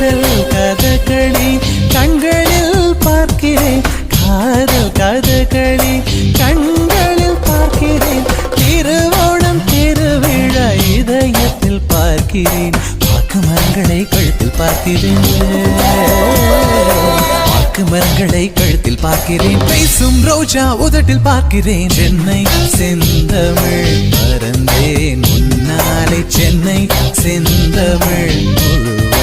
காதல் கதகளி கண்களில் பார்க்கிறேன், காதல் கதகளி கண்களில் பார்க்கிறேன், திருவோணம் திருவிழா இதயத்தில் பார்க்கிறேன், வாக்கு மரங்களை கழுத்தில் பார்க்கிறேன், வாக்கு மரங்களை கழுத்தில் பார்க்கிறேன், பேசும் ரோஜா உதட்டில் பார்க்கிறேன், சென்னை செந்தமிழ் மறந்தேன் முன்னாலே, சென்னை செந்தமிழ் முழுவதும்